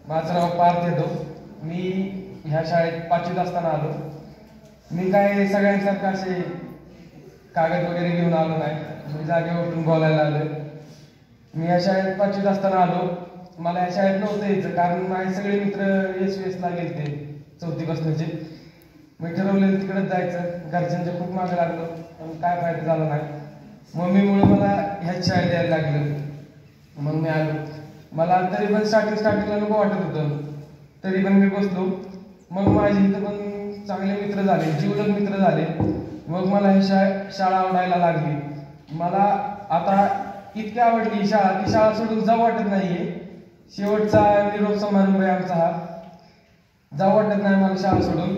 माझं नाव पार्थ येतो. मी ह्या शाळेत 5वीत असताना आलो. मी काय सगळ्यांसारखं असे कागद वगैरे घेऊन आलो नाही. मी जागेवर उठून बोलायला आलो. मी या शाळेत 5वीत असताना आलो. मला या शाळेत नव्हतं यायचं, कारण माझे सगळे मित्र SVSला गेले चौथी पासूनचे. मी ठरवलेलं तिकडेच जायचं. घरच्यांच्या खूप मागे लागलो, पण काय फायदा झाला नाही. मम्मीमुळे मला ह्याच शाळेत यायला लागलं. मग मी आलो. मला तरी पण स्टार्टिंगला नको वाटत होतं, तरी पण मी बसलो. मग माझे इथं पण चांगले मित्र झाले, जीवलग मित्र झाले. मग मला ही शाळा आवडायला लागली. मला आता इतकी आवडली शाळा की शाळा सोडून जाऊ वाटत नाहीये. शेवटचा निरोप समारंभ आहे आमचा हा. जाऊ वाटत नाही मला शाळा सोडून,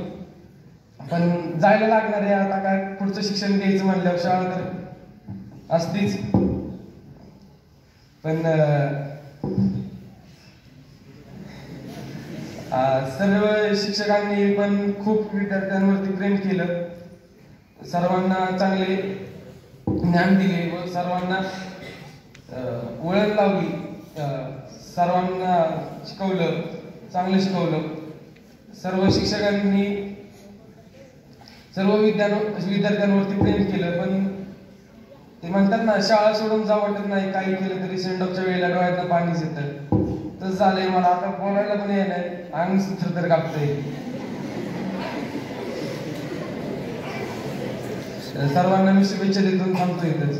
पण जायला लागणार आहे. आता काय पुढचं शिक्षण घ्यायचं म्हणल्यावर शाळा तर असतीच. पण सर्व शिक्षकांनी पण खूप विद्यार्थ्यांवरती प्रेम केलं. सर्वांना चांगले ज्ञान दिले व सर्वांना वळण लावली. सर्वांना शिकवलं, चांगलं शिकवलं. सर्व शिक्षकांनी सर्व विद्यार्थ्यांवरती प्रेम केलं. पण ते म्हणतात ना, शाळा सोडून जाऊ वाटत नाही. काही केलं तरी सेंडऑफच्या वेळेला डोळ्यातनं पाणीच येतं. तसं झालंय मला. आता बोलायला पण येत नाही, अंग थरथर कापतंय. सर्वांना मी शुभेच्छा देतो, थांबतो इथंच.